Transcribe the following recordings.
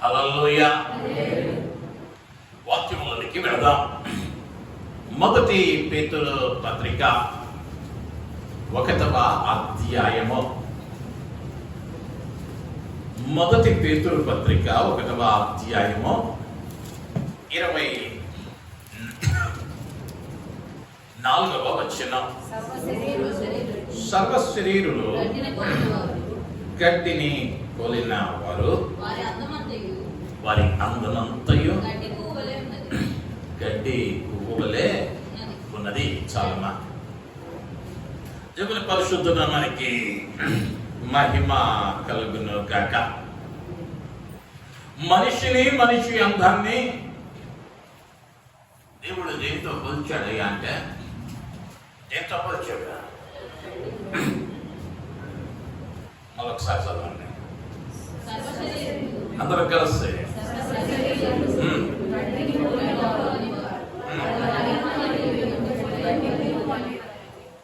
హల్లెలూయా. వాక్యములోనికి వెళదాం. మొదటి పేతురు పత్రిక 1వ అధ్యాయము. మొదటి పేతురు పత్రిక 1వ అధ్యాయము 24వ వచనం. సర్వ శరీరులు గడ్డిని పోలిన వారు వారి అందమంతయు గడ్డి పువ్వు వలె ఉన్నది. చాలమ్మా. దేవుని పరిశుద్ధ నామానికి మహిమ కలుగును గాక. మనిషి అందాన్ని దేవుడు దేంతో పోల్చాడయ్యా అంటే దేంతో పోల్చాడు? మరొకసారి చదవండి అందరూ కలిసి.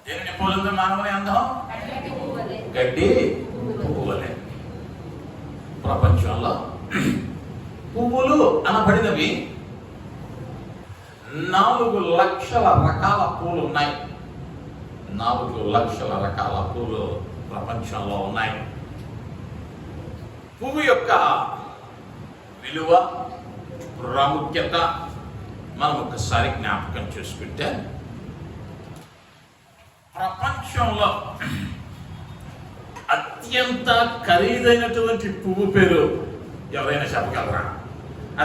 దేన్ని పోలింది మానవుని అందం? గడ్డి పువ్వు వలె. ప్రపంచంలో పువ్వులు అనబడినవి 4 లక్షల రకాల పూలు ఉన్నాయి. 4 లక్షల రకాల పూలు ప్రపంచంలో ఉన్నాయి. పువ్వు యొక్క విలువ, ప్రాముఖ్యత మనం ఒకసారి జ్ఞాపకం చేసుకుంటే, ప్రపంచంలో అత్యంత ఖరీదైనటువంటి పువ్వు పేరు ఎవరైనా చెప్పగలరా?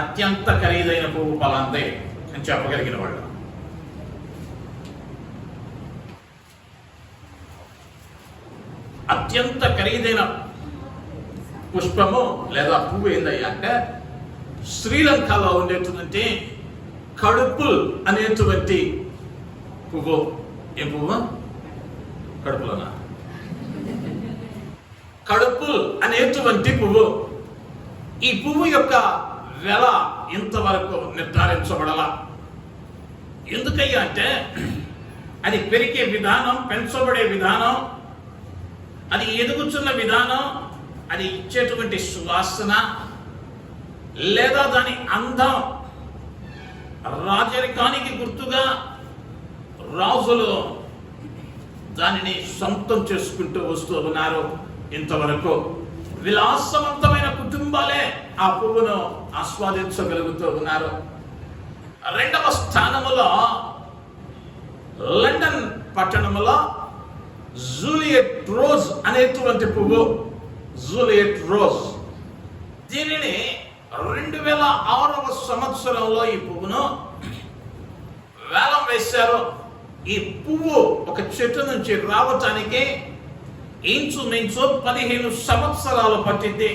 అత్యంత ఖరీదైన పువ్వు పలాందే అని చెప్పగలిగిన వాళ్ళు అత్యంత ఖరీదైన పుష్పము లేదా పువ్వు ఏందయ్యా అంటే శ్రీలంకలో ఉండేటువంటి కడుపుల్ అనేటువంటి పువ్వు. ఏం పువ్వు? కడుపులోనా? కడుపుల్ అనేటువంటి పువ్వు. ఈ పువ్వు యొక్క వెల ఇంతవరకు నిర్ధారించబడాల. ఎందుకయ్యా అంటే అది పెరిగే విధానం, పెంచబడే విధానం, అది ఎదుగుతున్న విధానం, అది ఇచ్చేటువంటి సువాసన లేదా దాని అందం, రాజరికానికి గుర్తుగా రాజులు దానిని సొంతం చేసుకుంటూ వస్తూ ఉన్నారు. ఇంతవరకు విలాసవంతమైన కుటుంబాలే ఆ పువ్వును ఆస్వాదించగలుగుతూ ఉన్నారు. 2వ స్థానములో లండన్ పట్టణంలో జూలియట్ రోజ్ అనేటువంటి పువ్వు. జూలియట్ రోజ్ దీనిని 2006వ సంవత్సరంలో ఈ పువ్వును వేలం వేశారు. ఈ పువ్వు ఒక చెట్టు నుంచి రావటానికి ఇంచుమించు 15 సంవత్సరాలు పట్టింది.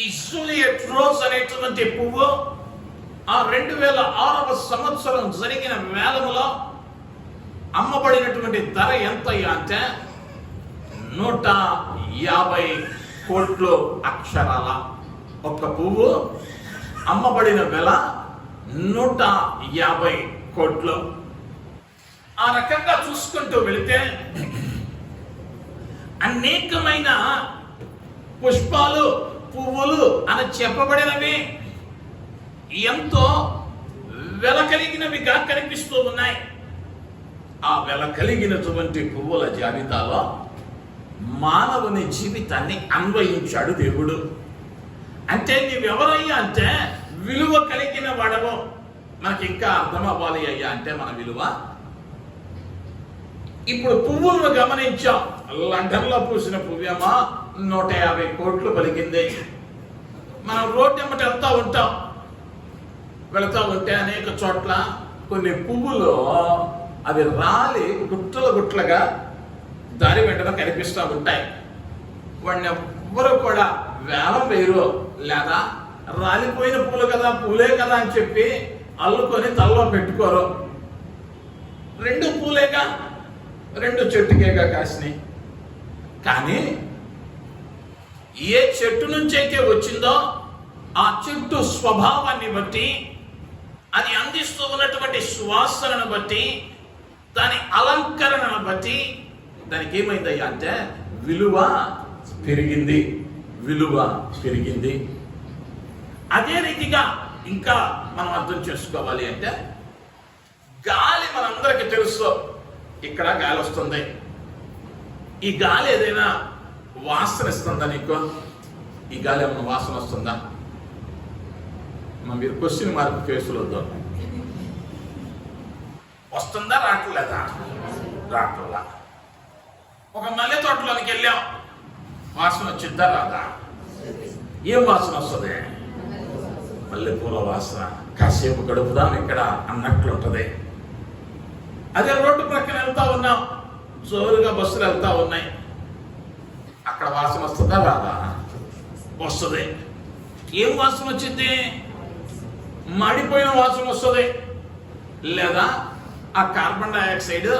ఈ జూలియట్ రోజ్ అనేటువంటి పువ్వు ఆ 2006వ సంవత్సరం జరిగిన వేలములో అమ్మబడినటువంటి ధర ఎంత అంటే 150 కోట్లు అక్షరాల. ఒక పువ్వు అమ్మబడిన వెల 150 కోట్లు. ఆ రకంగా చూసుకుంటూ వెళితే అనేకమైన పుష్పాలు, పువ్వులు అని చెప్పబడినవి ఎంతో వెల కలిగినవిగా కనిపిస్తూ ఉన్నాయి. ఆ వెల కలిగినటువంటి పువ్వుల జాబితాలో మానవుని జీవితాన్ని అన్వయించాడు దేవుడు. అంటే నీవెవరయ్యా అంటే విలువ కలిగిన వాడవు. మనకి ఇంకా అర్థం అవ్వాలి అయ్యా అంటే మన విలువ. ఇప్పుడు పువ్వులను గమనించాం. లండన్లో పూసిన పువ్వేమో 150 కోట్లు పలికింది. మనం రోడ్డు ఎమ్మటి వెళ్తా ఉంటే అనేక చోట్ల కొన్ని పువ్వులు అవి రాలి గుట్లుగా దారి వెంటనే కనిపిస్తూ ఉంటాయి. వాడిని ఎవ్వరూ కూడా వేలం వేయరు, లేదా రాలిపోయిన పూలు కదా, పూలే కదా అని చెప్పి అల్లుకొని తలలో పెట్టుకోరు. 2 పూలేగా, 2 చెట్టుకేగా కాసినాయి. కానీ ఏ చెట్టు నుంచి అయితే వచ్చిందో ఆ చెట్టు స్వభావాన్ని బట్టి, అది అందిస్తూ ఉన్నటువంటి సువాసనను బట్టి, దాని అలంకరణను బట్టి దానికి ఏమైందయ్యా అంటే విలువ పెరిగింది. అదే రీతిగా ఇంకా మనం అర్థం చేసుకోవాలి అంటే, గాలి మనందరికీ తెలుసు, ఇక్కడ గాలి వస్తుంది. ఈ గాలి ఏదైనా వాసన ఇస్తుందా నీకు? ఈ గాలి ఏమైనా వాసన వస్తుందా? మీరు క్వశ్చన్ మార్క్ ఫేసులు వద్దాం. వస్తుందా? రావట్లేదా? రావట్లా. ఒక మల్లె తోటలోనికి వెళ్ళాం, వాసన వచ్చిద్దా? రాదా? ఏం వాసన వస్తుంది? మల్లెపూల వాసన. కాసేపు గడుపుదాం ఇక్కడ అన్నట్లుంటది. అదే రోడ్డు ప్రక్కన వెళ్తా ఉన్నాం, జోరుగా బస్సులు వెళ్తా ఉన్నాయి, అక్కడ వాసన వస్తుందా? రాదా? వస్తుంది. ఏం వాసన వచ్చింది? మాడిపోయిన వాసన వస్తుంది, లేదా ఆ కార్బన్ డైఆక్సైడ్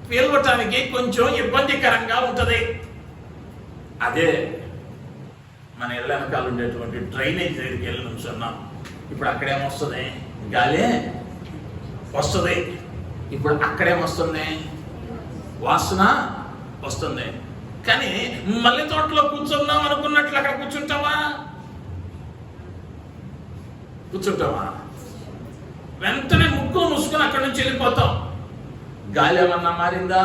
పీల్వటానికి కొంచెం ఇబ్బందికరంగా ఉంటుంది. అదే మన ఇళ్ళ వెనకాల ఉండేటువంటి డ్రైనేజ్ దగ్గరికి వెళ్ళి నుంచున్నాం, ఇప్పుడు అక్కడేమొస్తుంది? గాలి వస్తుంది. ఇప్పుడు అక్కడేమొస్తుంది? వాసన వస్తుంది. కానీ మల్లె తోటలో కూర్చున్నాం అనుకున్నట్లు అక్కడ కూర్చుంటావా? వెంటనే ముక్కు మూసుకొని అక్కడి నుంచి వెళ్ళిపోతాం. గాలి ఏమన్నా మారిందా?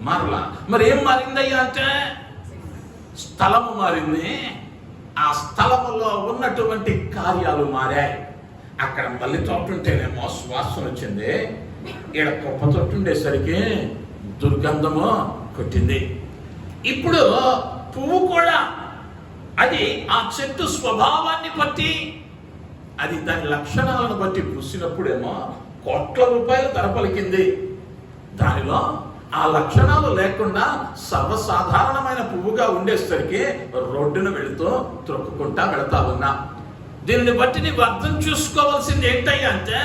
మారలా. మరి ఏం మారిందయ్యా అంటే, స్థలము మారింది. ఆ స్థలములో ఉన్నటువంటి కార్యాలు మారాయి. అక్కడ మల్లె తోట ఉంటేనేమో సువాసన వచ్చింది, ఈడ కుప్ప తోట ఉండేసరికి దుర్గంధము కొట్టింది. ఇప్పుడు పువ్వు కూడా అది ఆ చెట్టు స్వభావాన్ని బట్టి, అది దాని లక్షణాలను బట్టి పూసినప్పుడేమో కోట్ల రూపాయలు ధర పలికింది. దానిలో ఆ లక్షణాలు లేకుండా సర్వసాధారణమైన పువ్వుగా ఉండేసరికి రోడ్డున వెళుతూ త్రొక్కుకుంటా వెళతా ఉన్నా. దీనిని బట్టి నీవు అర్థం చూసుకోవాల్సింది ఏంటయ్యా అంటే,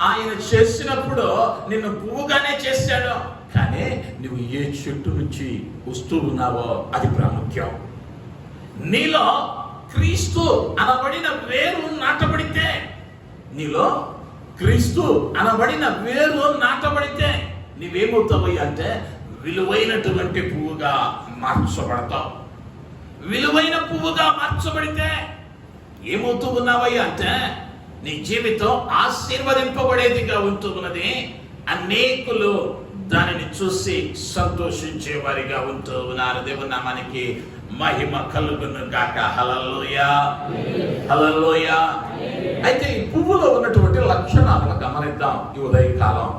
ఆయన చేసినప్పుడు నిన్ను పువ్వుగానే చేశాడు, కానీ నువ్వు ఏ చెట్టు నుంచి వస్తూ ఉన్నావో అది ప్రాముఖ్యం. నీలో క్రీస్తు అనబడిన వేరు నాటబడితే, నీలో క్రీస్తు అనబడిన వేరు నాటబడితే నీవేమవుతావయ్యా అంటే, విలువైనటువంటి పువ్వుగా మార్చబడతావు. విలువైన పువ్వుగా మార్చబడితే ఏమవుతూ ఉన్నావయ్యా అంటే, నీ జీవితం ఆశీర్వదింపబడేదిగా ఉంటూ ఉన్నది. అనేకులు దానిని చూసి సంతోషించే వారిగా ఉంటూ ఉన్నారు. దేవుని నామానికి మహిమ కలుగును గాక. హల్లెలూయా, హల్లెలూయా. అయితే ఈ పువ్వులో ఉన్నటువంటి లక్షణాలను గమనిద్దాం. ఈ ఉదయకాలం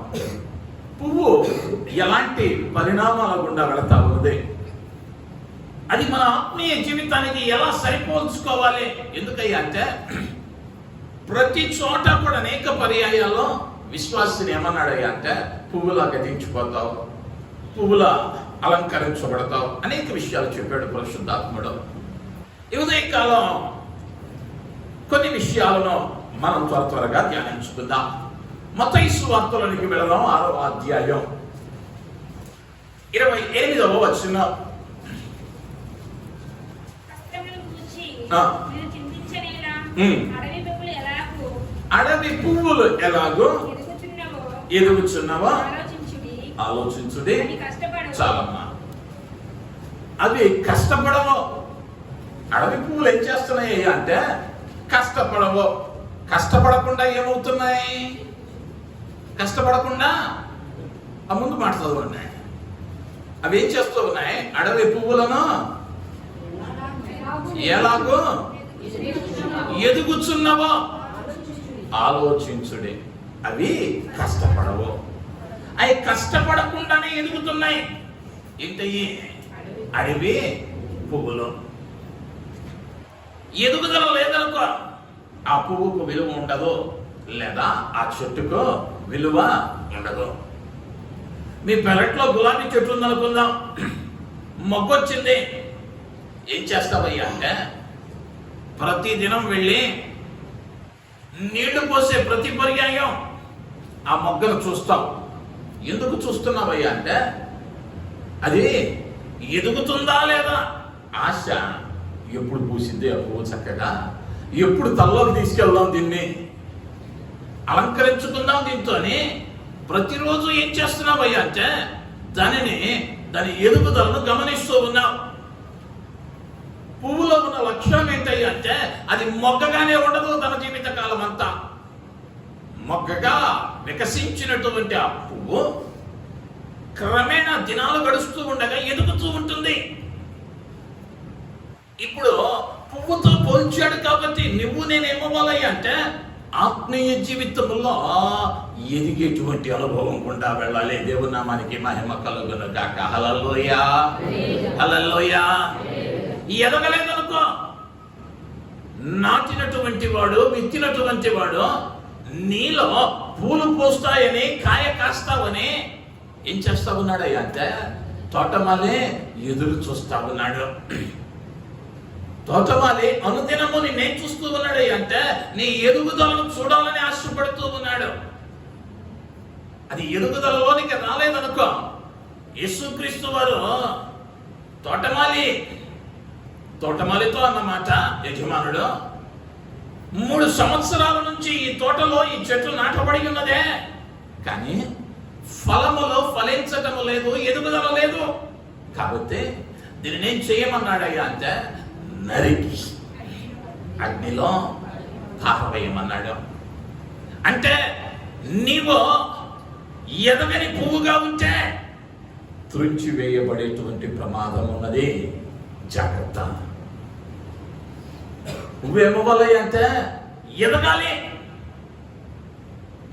పువ్వు ఎలాంటి పరిణామాల గుండా వెళతా ఉన్నది, అది మన ఆత్మీయ జీవితానికి ఎలా సరిపోల్చుకోవాలి? ఎందుకయ్యా అంటే, ప్రతి చోట కూడా అనేక పర్యాయాల్లో విశ్వాసిని ఏమన్నాడయ్యా అంటే, పువ్వులాగా దించిపోతావు, పువ్వులా అలంకరించబడతావు, అనేక విషయాలు చెప్పాడు పరిశుద్ధాత్ముడు. ఈ ఉదయకాలం కొన్ని విషయాలను మనం త్వరగా ధ్యానించుకుందాం. మత్తయి సువార్తలోనికి వెళదాం. 6వ అధ్యాయం 28వ వచనం. అడవి పువ్వులు ఎలాగో ఎదుగుచున్నావో ఆలోచించుడి. చాలమ్మా, అవి కష్టపడవు. అడవి పువ్వులు ఏం చేస్తున్నాయి అంటే కష్టపడవు. కష్టపడకుండా ఏమవుతున్నాయి? కష్టపడకుండా ఆ ముందు మాట చదవండి. అవి ఏం చేస్తూ ఉన్నాయి? అడవి పువ్వులను ఎలాగో ఎదుగుచున్నావో ఆలోచించుడి. అవి కష్టపడవు. అవి కష్టపడకుండానే ఎదుగుతున్నాయి. ఏంటయ్యి? అడవి పువ్వులు. ఎదుగుదల లేదనుకో, ఆ పువ్వుకు విలువ ఉండదు, లేదా ఆ చెట్టుకు విలువ ఉండదు. మీ పెరట్లో గులాబీ చెట్టు ఉందనుకుందాం, మొగ్గొచ్చింది. ఏం చేస్తావయ్యా అంటే, ప్రతిదినం వెళ్ళి నీళ్లు పోసే ప్రతి పర్యాయం ఆ మొగ్గను చూస్తావు. ఎందుకు చూస్తున్నావయ్యా అంటే, అది ఎదుగుతుందా లేదా ఆశ. ఎప్పుడు పూసింది ఆ పువ్వు చక్కగా, ఎప్పుడు తల్లోకి తీసుకెళ్దాం, దీన్ని అలంకరించుకుందాం దీంతో ప్రతిరోజు ఏం చేస్తున్నావయ్యా అంటే, దాని ఎదుగుదలను గమనిస్తూ ఉన్నావు. పువ్వులో ఉన్న లక్షణం ఏంటయ్యా అంటే అది మొగ్గగానే ఉండదు తన జీవిత కాలం అంతా. మొగ్గగా వికసించినటువంటి ఆ పువ్వు క్రమేణా దినాలు గడుస్తూ ఉండగా ఎదుగుతూ ఉంటుంది. ఇప్పుడు పువ్వుతో పోల్చాడు కాబట్టి నువ్వు నేనేమవ్వాలయ్యా అంటే ఆత్మీయ జీవితంలో ఎదిగేటువంటి అనుభవం గుండా వెళ్ళాలి. దేవుని నామానికి మహిమ కలుగును గాక. హల్లెలూయా, హల్లెలూయా. ఎదగలేదనుకో, నాటినటువంటి వాడు, విత్తినటువంటి వాడు నీలో పూలు పోస్తాయని, కాయ కాస్తావని ఏం చేస్తా ఉన్నాడయ్యా అంటే తోటమాలే ఎదురు చూస్తా ఉన్నాడు. తోటమాలి అనుదినము నేనేం చూస్తూ ఉన్నాడయ్యా అంటే నీ ఎదుగుదలను చూడాలని ఆశపడుతూ ఉన్నాడు. అది ఎదుగుదలలోనికి రాలేదనుకో, యేసుక్రీస్తు వారు తోటమాలితో అన్నమాట యజమానుడు 3 సంవత్సరాల నుంచి ఈ తోటలో ఈ చెట్లు నాటబడి ఉన్నదే, కానీ ఫలములో ఫలించటము లేదు, ఎదుగుదల లేదు. కాబట్టి దీన్ని నేను చేయమన్నాడయ్యా అంటే నరికి అగ్నిలో పారవేయమన్నాడు. అంటే నీవు ఎదగని పువ్వుగా ఉంటే త్రుంచి వేయబడేటువంటి ప్రమాదం ఉన్నది, జాగ్రత్త. నువ్వేమవ్వాలి అంటే ఎదగాలి.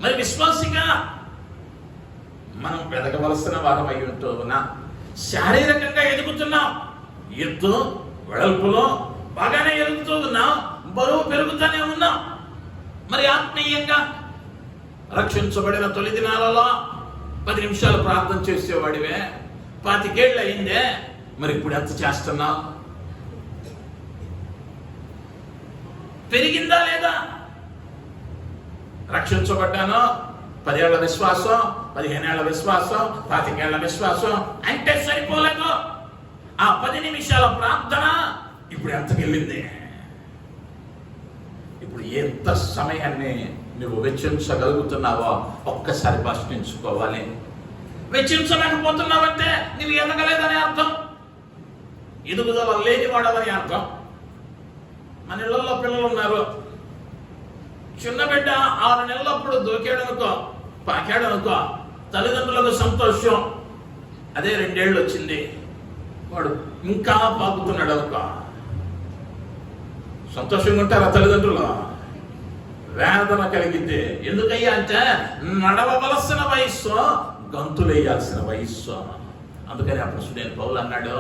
మరి విశ్వాసిగా మనం ఎదగవలసిన వారం అయి ఉంటున్నా, శారీరకంగా ఎదుగుతున్నాం, ఎత్తు వెడల్పులో బాగానే ఎదుగుతూ ఉన్నాం, బరువు పెరుగుతూనే ఉన్నాం. మరి ఆత్మీయంగా రక్షించబడిన తొలి దినాలలో 10 నిమిషాలు ప్రార్థన చేసేవాడివే, 25 ఏళ్ళు అయిందే, మరి ఇప్పుడు ఎంత చేస్తున్నావు? పెరిగిందా లేదా? రక్షించబడ్డాను, 10 ఏళ్ల విశ్వాసం, 15 ఏళ్ల విశ్వాసం, 25 ఏళ్ల విశ్వాసం అంటే సరిపోలేదు. ఆ 10 నిమిషాల ప్రార్థన ఇప్పుడు ఎంతకెళ్ళింది? ఇప్పుడు ఎంత సమయాన్ని నువ్వు వెచ్చించగలుగుతున్నావో ఒక్కసారి ప్రశ్నించుకోవాలి. వెచ్చించలేకపోతున్నావంటే నువ్వు ఎదగలేదని అర్థం, ఎదుగుదల లేని వాడవని అర్థం. మన ఇళ్లలో పిల్లలు ఉన్నారు, చిన్న బిడ్డ 6 నెలలప్పుడు దూకాడనుకో, పాకాడనుకో, తల్లిదండ్రులకు సంతోషం. అదే 2 ఏళ్ళు వచ్చింది, వాడు ఇంకా పాకుతున్నాడు అనుకో, సంతోషంగా ఉంటారా తల్లిదండ్రులు? వేదన కలిగితే. ఎందుకయ్యా అంటే నడవవలసిన వయస్సు, గంతులేయాల్సిన వయస్సు. అందుకని అప్పుడు పౌలు అన్నాడు,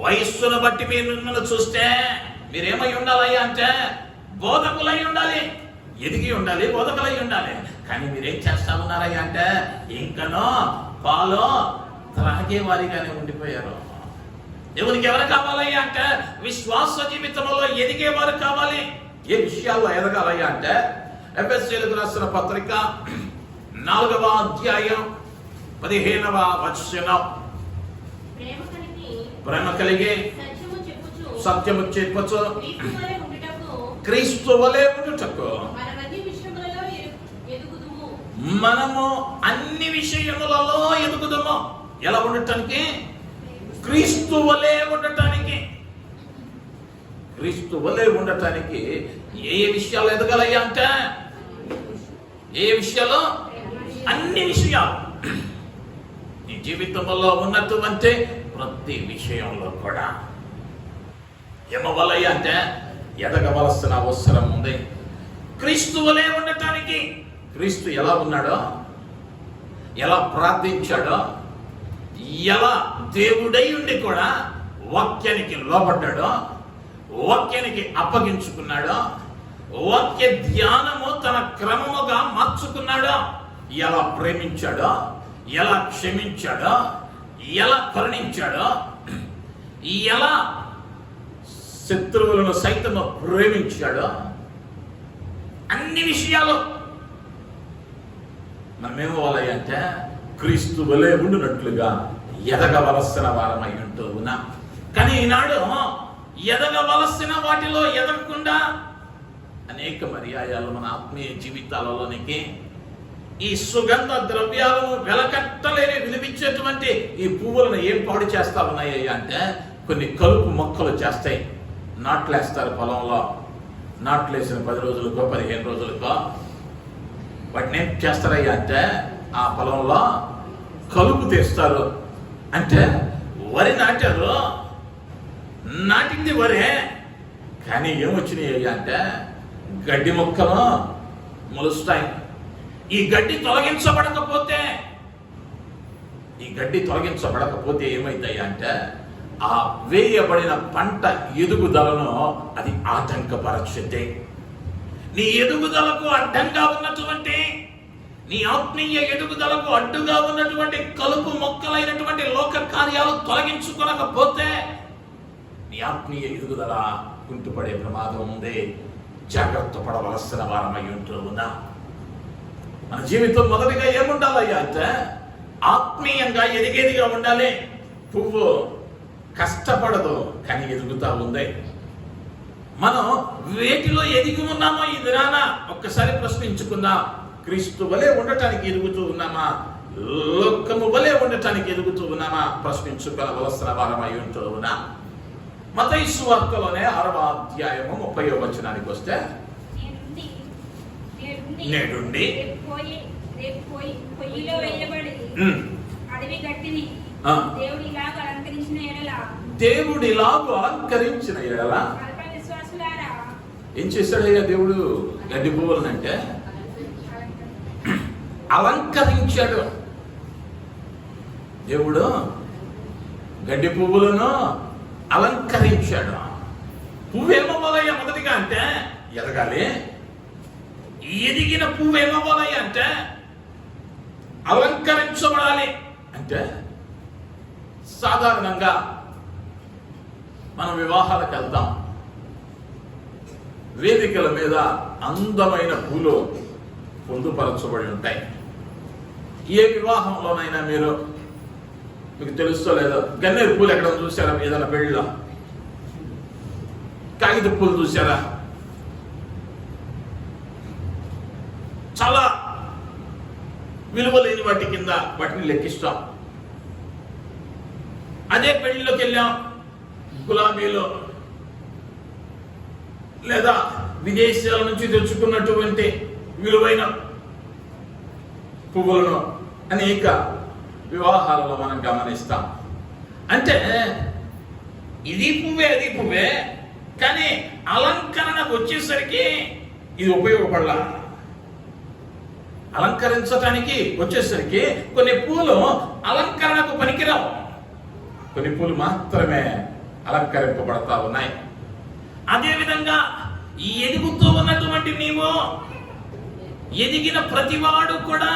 వయస్సును బట్టి మీరు మిమ్మల్ని చూస్తే మీరేమై ఉండాలయ్యా అంటే బోధకులై ఉండాలి, ఎదిగి ఉండాలి, బోధకులై ఉండాలి. కానీ మీరేం చేస్తా ఉన్నారయ్యా అంటే ఇంకనో పాలో త్రాగే వారిగానే ఉండిపోయారు. దేవునికి ఎవరు కావాలయ్యా అంటే విశ్వాస జీవితంలో ఎదిగేవారు కావాలి. ఏ విషయాల్లో ఎదగాలయ్యా అంటే ఎఫెసీయులకు రాసిన పత్రిక 4వ అధ్యాయం 15వ వచనం, ప్రేమ కలిగి సత్యము చెప్పుచు క్రీస్తు వలె ఉండుటకు మనము అన్ని విషయములలో ఎదుగుదుము. ఎలా ఉండటానికి? క్రీస్తు వలె ఉండటానికి. క్రీస్తు వలె ఉండటానికి ఏ విషయాలు ఎదగాలయ్యా అంటే ఏ విషయాలు? అన్ని విషయాలు. ఈ జీవితంలో ఉన్నటువంటి ప్రతి విషయంలో కూడా ఏమవ్వాలయ్యా అంటే ఎదగవలసిన అవసరం ఉంది. క్రీస్తు వలె ఉండటానికి. క్రీస్తు ఎలా ఉన్నాడో, ఎలా ప్రార్థించాడో, ఎలా దేవుడై ఉండి కూడా వాక్యానికి లోబడ్డాడో, వాక్యానికి అప్పగించుకున్నాడో, వాక్య ధ్యానము తన క్రమముగా మార్చుకున్నాడో, ఎలా ప్రేమించాడో, ఎలా క్షమించాడో, ఎలా కరుణించాడో, ఎలా శత్రువులను సైతం ప్రేమించాడో, అన్ని విషయాలు మనమేమవ్వాలి అంటే క్రీస్తు వలె ఉండునట్లుగా ఎదగవలసిన వారమై ఉంటూ ఉన్నాం. కానీ ఈనాడు ఎదగవలసిన వాటిలో ఎదగకుండా అనేక పర్యాయాలు మన ఆత్మీయ జీవితాలలోనికి ఈ సుగంధ ద్రవ్యాలను వెలకట్టలేని విలువించేటువంటి ఈ పువ్వులను ఏం పాడు చేస్తా ఉన్నాయి అంటే కొన్ని కలుపు మొక్కలు చేస్తాయి. నాట్లేస్తారు పొలంలో. నాట్లేసిన 10 రోజులకో 15 రోజులకో వాటిని ఏం చేస్తారయ్యా అంటే ఆ పొలంలో కలుపు తీస్తారు. అంటే వరి నాటారు, నాటింది వరే, కానీ ఏమొచ్చినాయి అయ్యా అంటే గడ్డి మొక్కలు మొలుస్తాయి. ఈ గడ్డి తొలగించబడకపోతే ఏమైందయ్యా అంటే ఆ వేయబడిన పంట ఎదుగుదలను అది ఆటంకపరచుద్ది. నీ ఎదుగుదలకు అడ్డంగా ఉన్నటువంటి, నీ ఆత్మీయ ఎదుగుదలకు అడ్డుగా ఉన్నటువంటి కలుపు మొక్కలైనటువంటి లోక కార్యాలు తొలగించుకోనకపోతే నీ ఆత్మీయ ఎదుగుదల కుంటుపడే ప్రమాదం ఉంది. జాగ్రత్త పడవలసిన వారమై ఉంటూ ఉన్నా. మన జీవితం మొదటిగా ఏముండాలయ్యా అంటే ఆత్మీయంగా ఎదిగేదిగా ఉండాలి. పువ్వు కష్టపడదు కానీ ఎదుగుతా ఉంది. మనం వేటిలో ఎదిగి ఉన్నామో ఈ దినాన ఒక్కసారి ప్రశ్నించుకుందాం. క్రీస్తు వలె ఉండటానికి ఎదుగుతూ ఉన్నామా, లోకము వలె ఉండటానికి ఎదుగుతూ ఉన్నామా ప్రశ్నించుకోవలసిన వారమై ఉంటూ ఉన్నా. మత్తయి సువార్తలోనే 6వ అధ్యాయము 30వ వచనానికి వస్తే, నేడుండి పొయ్యిలో వేయబడి అడవి గట్టిని దేవుడిలాగా అలంకరించిన ఎడల ఏం చేశాడయ్యా దేవుడు? గడ్డి పువ్వులనంటే అలంకరించాడు. దేవుడు గడ్డి పువ్వులను అలంకరించాడు. పువ్వు ఏమవ్వాలయ్యా మొదటిగా అంటే ఎదగాలి. ఎదిగిన పువ్వు ఏమవ్వాలయ్యా అంటే అలంకరించబడాలి. అంటే సాధారణంగా మనం వివాహాలకు వెళ్తాం, వేదికల మీద అందమైన పూలు పొందుపరచబడి ఉంటాయి. ఏ వివాహంలోనైనా మీకు తెలుస్తో లేదో గన్నేరు పూలు ఎక్కడ చూసారా? ఏదైనా పెళ్ళిలో కాగిత పూలు చూసారా? చాలా విలువ లేని వాటి కింద వాటిని లెక్కిస్తాం. అదే పెళ్లిలోకి వెళ్ళాం, గులాబీలో లేదా విదేశాల నుంచి తెచ్చుకున్నటువంటి విలువైన పువ్వులను అనేక వివాహాలలో మనం గమనిస్తాం. అంటే ఇది పువ్వే అది పువ్వే, కానీ అలంకరణకు వచ్చేసరికి ఇది ఉపయోగపడాల. అలంకరించడానికి వచ్చేసరికి కొన్ని పూలు అలంకరణకు పనికిరావు, కొన్ని పూలు మాత్రమే అలంకరింపబడతా ఉన్నాయి. అదేవిధంగా ఎదుగుతూ ఉన్నటువంటి నీవు, ఎదిగిన ప్రతివాడు కూడా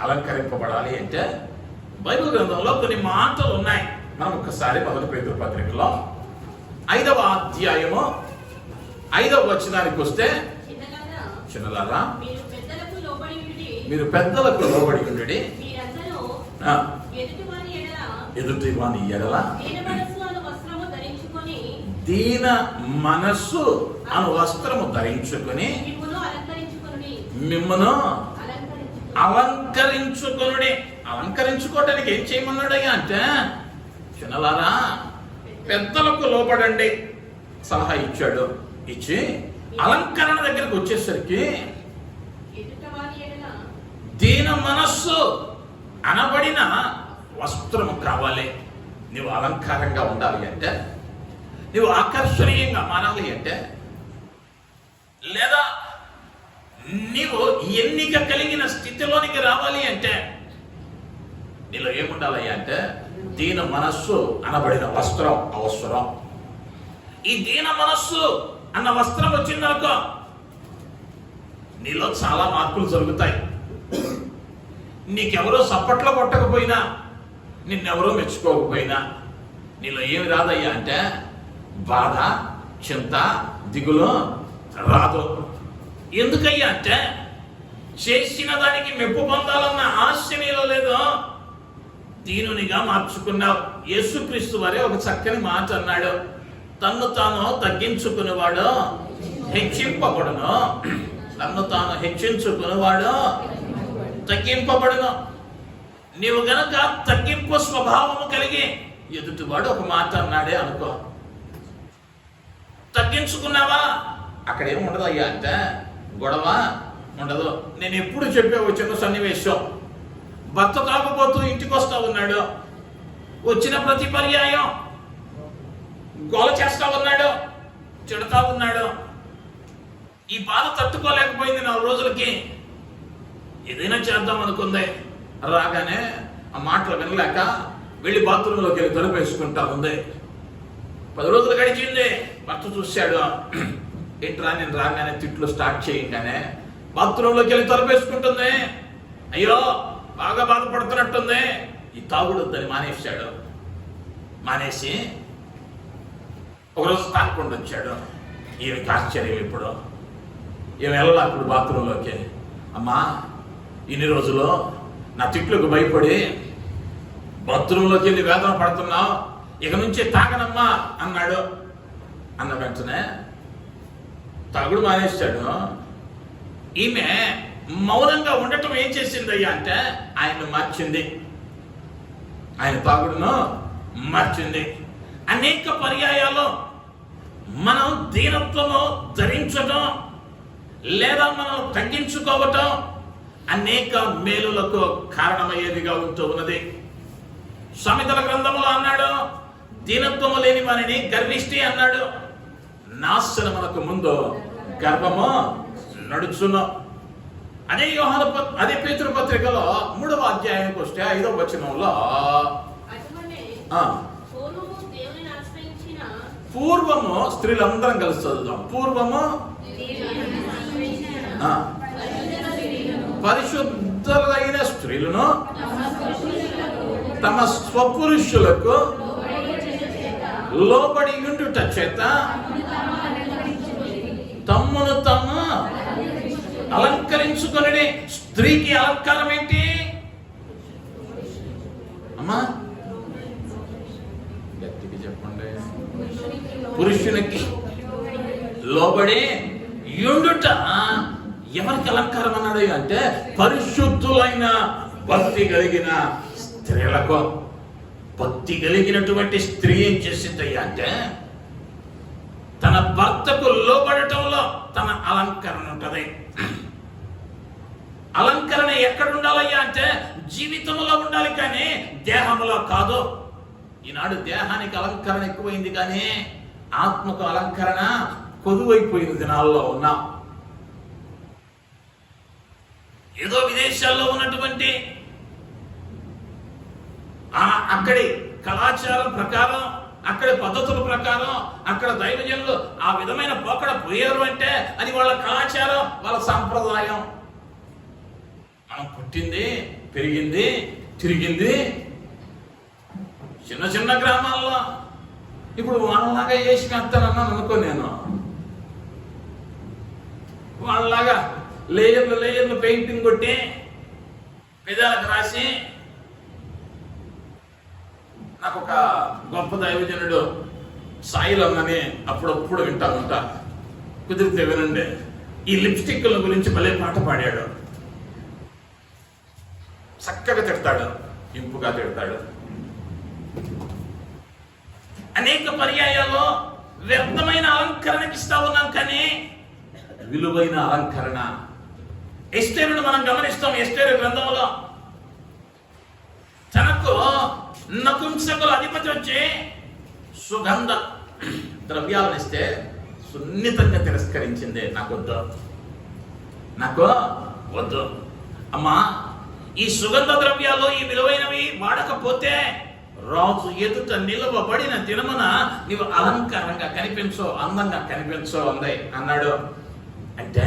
అలంకరింపబడాలి. అంటే బైబిల్ గ్రంథంలో కొన్ని మాటలు ఉన్నాయి. మనం ఒకసారి 1 పేతురు పత్రికలో 5వ అధ్యాయము 5వ వచనానికి వస్తే, చిన్నలారా మీరు పెద్దలకు లోబడి ఉండుడి, ఎదుటి వాని ఎడల దీన మనస్సు అను వస్త్రము ధరించుకొని మిమ్మను అలంకరించుకొనుడి. అలంకరించుకోవడానికి ఏం చేయమన్నాడయ్యా అంటే, చిన్నలారా పెద్దలకు లోబడండి సలహా ఇచ్చాడు. ఇచ్చి అలంకరణ దగ్గరకు వచ్చేసరికి దీన మనస్సు అనబడిన వస్త్రము కావాలి. నువ్వు అలంకారంగా ఉండాలి అంటే, నువ్వు ఆకర్షణీయంగా మారాలి అంటే, లేదా నీవు ఎన్నిక కలిగిన స్థితిలోనికి రావాలి అంటే నీలో ఏముండాలి అంటే దీన మనస్సు అనబడిన వస్త్రం అవసరం. ఈ దీన మనస్సు అన్న వస్త్రం వచ్చిందనుకో నీలో చాలా మార్పులు జరుగుతాయి. నీకెవరో సప్పట్లో కొట్టకపోయినా, నిన్నెవరో మెచ్చుకోకపోయినా నీలో ఏమి రాదయ్యా అంటే బాధ, చింత, దిగులు రాదు. ఎందుకయ్యా అంటే చేసిన దానికి మెప్పు పొందాలన్న ఆశ నీలో లేదు. దీనునిగా మార్చుకున్నావు. యేసుక్రీస్తు వారే ఒక చక్కని మాట అన్నాడు, తన్ను తాను తగ్గించుకునేవాడు హెచ్చింపబడును, తన్ను తాను హెచ్చించుకునేవాడు తగ్గింపబడును. నీవు గనక తగ్గింపు స్వభావము కలిగి ఎదుటివాడు ఒక మాట అన్నాడే అనుకో, తగ్గించుకున్నావా, అక్కడేం ఉండదు అయ్యా అంటే గొడవ ఉండదు. నేను ఎప్పుడు చెప్పే చిన్న సన్నివేశం, భర్త తాగుపోతూ ఇంటికి వస్తా ఉన్నాడు, వచ్చిన ప్రతి పర్యాయం గోల చేస్తా ఉన్నాడు, చెడుతా ఉన్నాడు. ఈ బాధ తట్టుకోలేకపోయింది 4 రోజులకి. ఏదైనా చేద్దాం అనుకుంది. రాగానే ఆ మాటలు వినలేక వెళ్ళి బాత్రూంలోకి వెళ్ళి తలుపేసుకుంటా ఉంది. 10 రోజులు గడిచింది. భర్త చూశాడు, ఏంట్రా నేను రాగానే తిట్లు స్టార్ట్ చేయగానే బాత్రూంలోకి వెళ్ళి తలుపేసుకుంటుంది. అయ్యో బాగా బాధపడుతున్నట్టుంది. ఈ తాగుడు వద్దని మానేశాడు. మానేసి ఒకరోజు తాగకుండా వచ్చాడు. ఈమెకి ఆశ్చర్యం. ఇప్పుడు ఈమె వెళ్ళాలి అప్పుడు బాత్రూంలోకి. అమ్మా ఇన్ని రోజులు నా తిట్లకు భయపడి బాత్రూంలోకి వెళ్ళి వేదన పడుతున్నావు, ఇక నుంచి తాగనమ్మా అన్నాడు. అన్న వెంటనే తాగుడు మానేశాడు. ఈమె మౌనంగా ఉండటం ఏం చేసిందయ్యా అంటే ఆయన మార్చింది, ఆయన తాగుడును మార్చింది. అనేక పర్యాయాలు మనం దీనత్వము ధరించడం లేదా మనం తగ్గించుకోవటం అనేక మేలులకు కారణమయ్యేదిగా ఉంటూ ఉన్నది. సామెతల గ్రంథంలో అన్నాడు, దీనత్వము లేని వారిని గర్విష్టి అన్నాడు. నాశనమునకు ముందు గర్వము నడుచును. అదే పేతురు పత్రికలో 3వ అధ్యాయానికి వస్తే 5వ వచనంలో పూర్వము, స్త్రీలందరం కలిసి చదువుదాం. పూర్వము పరిశుద్ధులైన స్త్రీలను తమ స్వపురుషులకు లోబడి ఉండుట చేత తమ్మును తాము అలంకరించుకొని. స్త్రీకి అలంకారం ఏంటి అమ్మా? గట్టిగా చెప్పండి. పురుషునికి లోబడి యుండుట. ఎవరికి అలంకారం అన్నాడు అంటే పరిశుద్ధులైన భక్తి కలిగిన స్త్రీలకు. భక్తి కలిగినటువంటి స్త్రీ ఏం చేసిందయ్యా అంటే తన భర్తకు లోబడటంలో తన అలంకరణ ఉంటది. అలంకరణ ఎక్కడ ఉండాలయ్యా అంటే జీవితంలో ఉండాలి, కానీ దేహంలో కాదు. ఈనాడు దేహానికి అలంకరణ ఎక్కువైంది, కానీ ఆత్మకు అలంకరణ కొదువైపోయిన దినాల్లో ఉన్నాం. ఏదో విదేశాల్లో ఉన్నటువంటి అక్కడి కళాచారం ప్రకారం, అక్కడి పద్ధతుల ప్రకారం, అక్కడ దైవజనులు ఆ విధమైన పోకడ పోయారు అంటే అది వాళ్ళ కళాచారం, వాళ్ళ సాంప్రదాయం. మనం పుట్టింది, పెరిగింది, తిరిగింది చిన్న చిన్న గ్రామాల్లో. ఇప్పుడు వాళ్ళలాగా వేసి వేస్తానన్నాను అనుకో, నేను వాళ్ళలాగా లేయర్లు పెయింటింగ్ కొట్టి పెదాలకు రాసి. నాకు ఒక గొప్ప దైవజనుడు సాయిలమ్మని అప్పుడప్పుడు వింటా ఉంటా, కుదిరితే వినండి. ఈ లిప్స్టిక్ల గురించి భలే పాట పాడాడు. చక్కగా తిడతాడు, ఇంపుగా తిడతాడు. అనేక పర్యాయాల్లో వ్యర్థమైన అలంకరణకి ఇస్తా ఉన్నాం, కానీ విలువైన అలంకరణ. ఎస్తేరును మనం గమనిస్తాం. ఎస్తేరు గ్రంథంలో తనకు నపుంసకుల అధిపతి వచ్చి సుగంధ ద్రవ్యాలను ఇస్తే సున్నితంగా తిరస్కరించింది. నాకు వద్దు అమ్మా, ఈ సుగంధ ద్రవ్యాలు, ఈ విలువైనవి వాడకపోతే రాజు ఎదుట నిలవబడిన దినమున నీవు అలంకారంగా కనిపించో, అందంగా కనిపించో అంది అన్నాడు. అంటే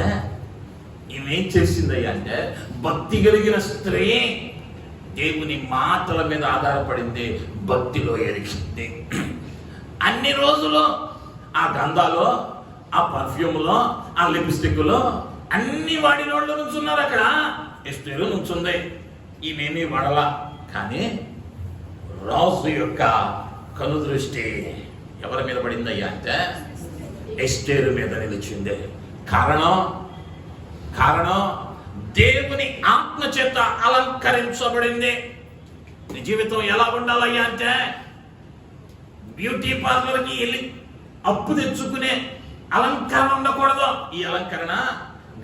ఈమెం చేసిందయ్యా అంటే భక్తి కలిగిన స్త్రీ దేవుని మాటల మీద ఆధారపడింది, భక్తిలో ఎదిగింది. అన్ని రోజులు ఆ గంధాలో, ఆ పర్ఫ్యూమ్లో, ఆ లిప్స్టిక్లో అన్ని వాడినోళ్ళు నుంచున్నారు. అక్కడ ఎస్టేరు నుంచుంది, ఈమెమీ వాడలా. కానీ రాజు యొక్క కనుదృష్టి ఎవరి మీద పడిందయ్యా అంటే ఎస్టేరు మీద నిలిచింది. కారణం దేవుని ఆత్మ చేత అలంకరించబడింది. నీ జీవితం ఎలా ఉండాలయ్యా అంటే బ్యూటీ పార్లర్కి వెళ్ళి అప్పు తెచ్చుకునే అలంకరణ ఉండకూడదు. ఈ అలంకరణ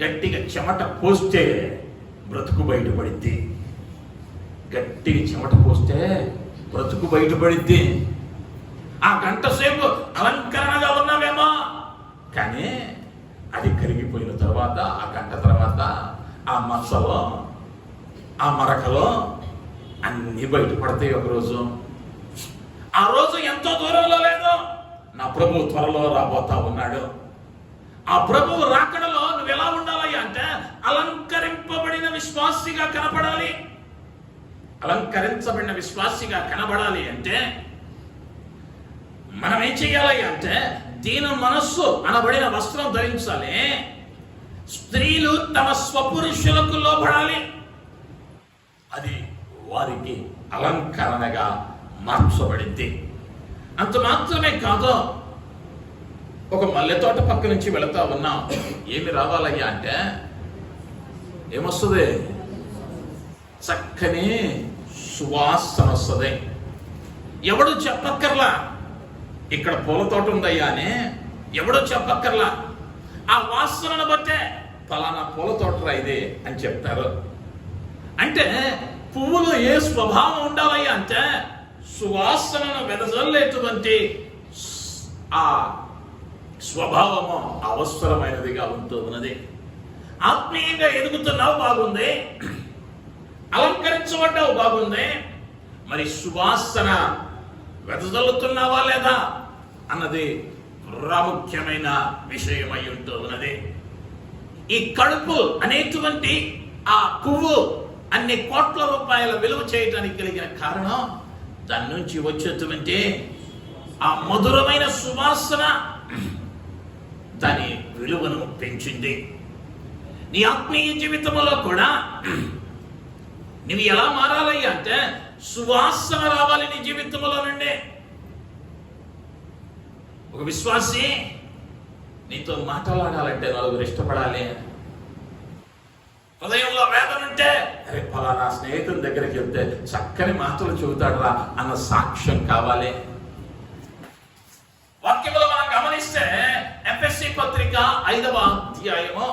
గట్టిగా చెమట పోస్తే బ్రతుకు బయటపడిద్ది. గట్టిగా చెమట పోస్తే బ్రతుకు బయటపడిద్ది. ఆ గంట సేపు అలంకరణగా ఉన్నావేమో, కానీ అది కరిగిపోయిన తర్వాత, ఆ గంట తర్వాత ఆ మచ్చలో, ఆ మరకలో అన్నీ బయటపడతాయి. ఒకరోజు, ఆ రోజు ఎంతో దూరంలో లేదు. నా ప్రభువు త్వరలో రాబోతా ఉన్నాడు. ఆ ప్రభువు రాకడలో నువ్వు ఎలా ఉండాలి అంటే అలంకరింపబడిన విశ్వాసిగా కనపడాలి. అలంకరించబడిన విశ్వాసిగా కనబడాలి అంటే మనం ఏం చేయాలి అంటే దీన మనస్సు అనబడిన వస్త్రం ధరించాలి. స్త్రీలు తమ స్వపురుషులకు లోబడాలి. అది వారికి అలంకరణగా మార్చబడింది. అంత మాత్రమే కాదు, ఒక మల్లె తోట పక్క నుంచి వెళతా ఉన్నాం. ఏమి రావాలయ్యా అంటే ఏమొస్తుంది? చక్కని సువాసన వస్తుంది. ఎవడు చెప్పక్కర్లా ఇక్కడ పూల తోట ఉందయ్యా అని, ఎవడో చెప్పక్కర్లా. ఆ వాసనను బట్టే ఫలానా పూల తోట ఇది అని చెప్తారు. అంటే పువ్వులో ఏ స్వభావం ఉండాలయ్యా అంటే సువాసనను వెదజల్లేటువంటి ఆ స్వభావము అవసరమైనదిగా ఉంటున్నది. ఆత్మీయంగా ఎదుగుతున్నావు, బాగుంది. అలంకరించబడ్డావు, బాగుంది. మరి సువాసన వెదజల్లుతున్నావా లేదా అన్నది ప్రాముఖ్యమైన విషయమై ఉంటున్నది. ఈ కడుపు అనేటువంటి ఆ పువ్వు అన్ని కోట్ల రూపాయల విలువ చేయడానికి కలిగిన కారణం దాని నుంచి వచ్చేటువంటి ఆ మధురమైన సువాసన దాని విలువను పెంచింది. నీ ఆత్మీయ జీవితంలో కూడా నువ్వు ఎలా మారాలి అంటే సువాసన రావాలి నీ జీవితంలో నుండి. ఒక విశ్వాసి నీతో మాట్లాడాలంటే నలుగురు ఇష్టపడాలి. హృదయంలో వేదన ఉంటే అరే ఫలానా స్నేహితుని దగ్గరికి వెళ్తే చక్కని మాటలు చెబుతాడు రా అన్న సాక్ష్యం కావాలి. వాక్యంలో మనం గమనిస్తే ఎఫెసీ పత్రిక 5వ అధ్యాయము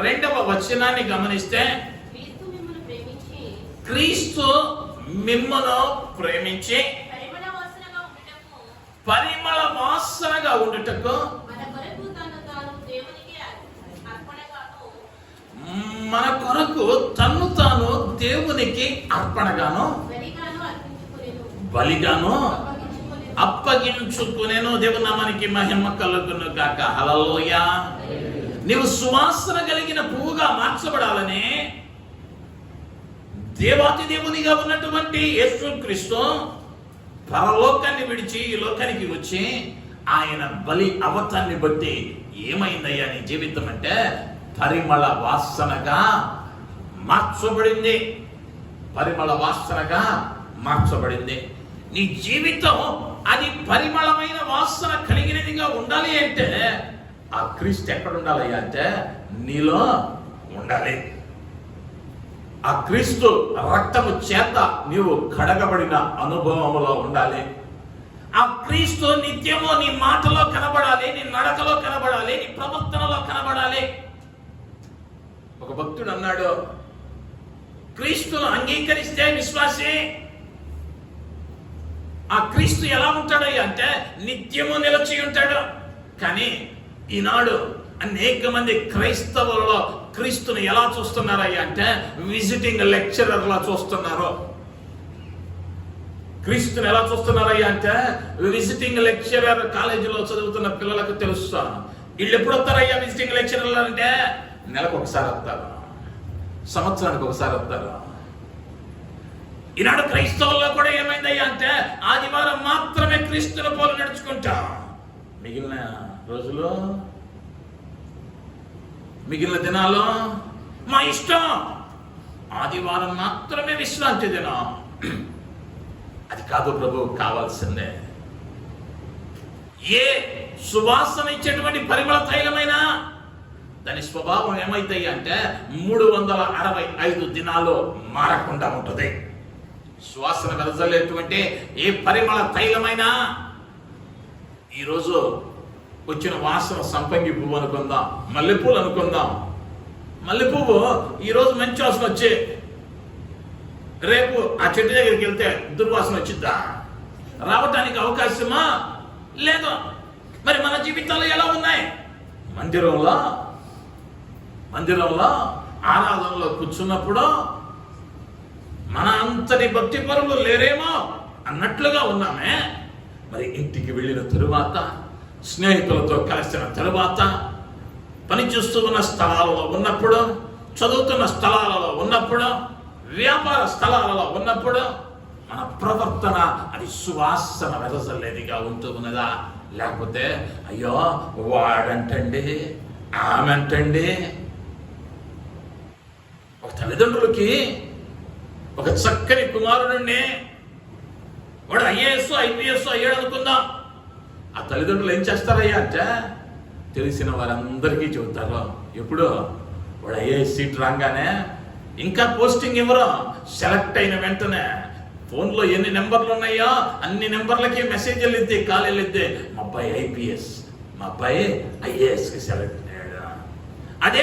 2వ వచనాన్ని గమనిస్తే క్రీస్తు మిమ్మును ప్రేమించి పరిమళ వాసనగా ఉండుటకు మన కొరకు తన్ను తాను దేవునికి అర్పణగాను బలిగాను అప్పగించుకునేను. దేవుని నామానికి మహిమ కలుగును గాక. హల్లెలూయా. నీవు సువాసన కలిగిన పువ్వుగా మార్చబడాలని దేవాతి దేవునిగా ఉన్నటువంటి యేసుక్రీస్తు పరలోకాన్ని విడిచి ఈ లోకానికి వచ్చి ఆయన బలి అవతాన్ని బట్టి ఏమైందయ్యా నీ జీవితం అంటే పరిమళ వాసనగా మార్చబడింది. పరిమళ వాసనగా మార్చబడింది. నీ జీవితం అది పరిమళమైన వాసన కలిగినదిగా ఉండాలి అంటే ఆ క్రీస్తు ఎక్కడ ఉండాలి అంటే నీలో ఉండాలి. ఆ క్రీస్తు రక్తము చేత నీవు కడగబడిన అనుభవములో ఉండాలి. ఆ క్రీస్తు నిత్యము నీ మాటలో కనబడాలి, నీ నడకలో కనబడాలి, నీ ప్రవర్తనలో కనబడాలి. ఒక భక్తుడు అన్నాడు, క్రీస్తును అంగీకరిస్తే విశ్వాసి ఆ క్రీస్తు ఎలా ఉంటాడు అంటే నిత్యము నిలిచి ఉంటాడు. కానీ ఈనాడు అనేక మంది క్రైస్తవులలో క్రీస్తుని ఎలా చూస్తున్నారయ్యా అంటే విజిటింగ్ లెక్చరర్లా చూస్తున్నారు. క్రీస్తుని ఎలా చూస్తున్నారయ్యా అంటే విజిటింగ్ లెక్చరర్. కాలేజీలో చదువుతున్న పిల్లలకు తెలుస్తా వీళ్ళు ఎప్పుడు వస్తారయ్యా విజిటింగ్ లెక్చరర్లు అంటే నెలకు ఒకసారి వస్తారు, సంవత్సరానికి ఒకసారి వస్తారు. ఈనాడు క్రైస్తవుల్లో కూడా ఏమైందయ్యా అంటే ఆదివారం మాత్రమే క్రీస్తుని పోలు నడుచుకుంటా, మిగిలిన రోజులు మిగిలిన దినాలు మా ఇష్టం. ఆదివారం మాత్రమే విశ్రాంతి దినం. అది కాదు ప్రభు కావాల్సిందే. ఏ సువాసన ఇచ్చేటువంటి పరిమళ తైలమైనా దాని స్వభావం ఏమైతాయి అంటే 365 దినాలు మారకుండా ఉంటుంది. సువాసన వెదజల్లేటువంటి ఏ పరిమళ తైలమైనా ఈరోజు వచ్చిన వాసన సంపంగి పువ్వు అనుకుందాం, మల్లెపూలు అనుకుందాం. మల్లెపువ్వు ఈరోజు మంచి వాసన వచ్చే, రేపు ఆ చెట్టు దగ్గరికి వెళ్తే దుర్వాసన వచ్చిద్దా? రావటానికి అవకాశమా? లేదు. మరి మన జీవితాలు ఎలా ఉన్నాయి? మందిరంలో ఆరాధనలో కూర్చున్నప్పుడు మన అంతటి భక్తి పరులు లేరేమో అన్నట్లుగా ఉన్నామే. మరి ఇంటికి వెళ్ళిన తరువాత, స్నేహితులతో కలిసిన తరువాత, పనిచేస్తూ ఉన్న స్థలాలలో ఉన్నప్పుడు, చదువుతున్న స్థలాలలో ఉన్నప్పుడు, వ్యాపార స్థలాలలో ఉన్నప్పుడు మన ప్రవర్తన అది సువాసన వెదజల్లేదిగా ఉంటూ ఉన్నదా? లేకపోతే అయ్యో వాడంటండి, ఆమె అంటండి. ఒక తల్లిదండ్రులకి ఒక చక్కని కుమారుడిని, వాడు ఐఏఎస్ ఐపీఎస్ అయ్యాడు అనుకుందాం. ఆ తల్లిదండ్రులు ఏం చేస్తారయ్యా అంటే తెలిసిన వారందరికీ చెబుతారు. ఎప్పుడు వాడు ఐఏఎస్ సీట్ రాగానే ఇంకా పోస్టింగ్ ఇవ్వరు. సెలెక్ట్ అయిన వెంటనే ఫోన్లో ఎన్ని నెంబర్లు ఉన్నాయో అన్ని నెంబర్లకి మెసేజ్ వెళ్ళిద్ది, కాల్ వెళ్ళిద్ది. మా అబ్బాయి ఐపీఎస్, మా అబ్బాయి ఐఏఎస్కి సెలెక్ట్ అయ్యాడు. అదే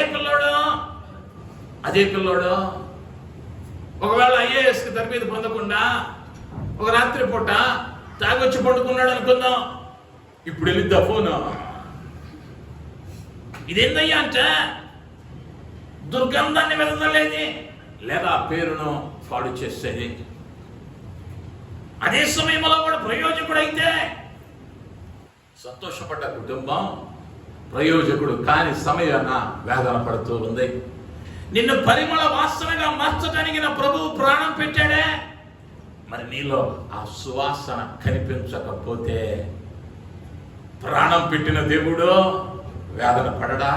పిల్లోడు ఒకవేళ ఐఏఎస్కి తరబేది పొందకుండా ఒక రాత్రి పూట తాగొచ్చి పడుకున్నాడు అనుకుందాం. ఇప్పుడు వెళ్ళిద్దా ఫోను? ఇదేందయ్యా అంటే దుర్గంధాన్ని వెదజల్లేది, లేదా పేరును పాడు చేసేది. అదే సమయంలో కూడా ప్రయోజకుడైతే సంతోషపడ్డ కుటుంబం ప్రయోజకుడు కాని సమయాన వేదన పడుతూ ఉంది. నిన్ను పరిమళ వాసనగా మార్చడానికి నా ప్రభువు ప్రాణం పెట్టాడే. మరి నీలో ఆ సువాసన కనిపించకపోతే ప్రాణం పెట్టిన దేవుడు వేదన పడడా?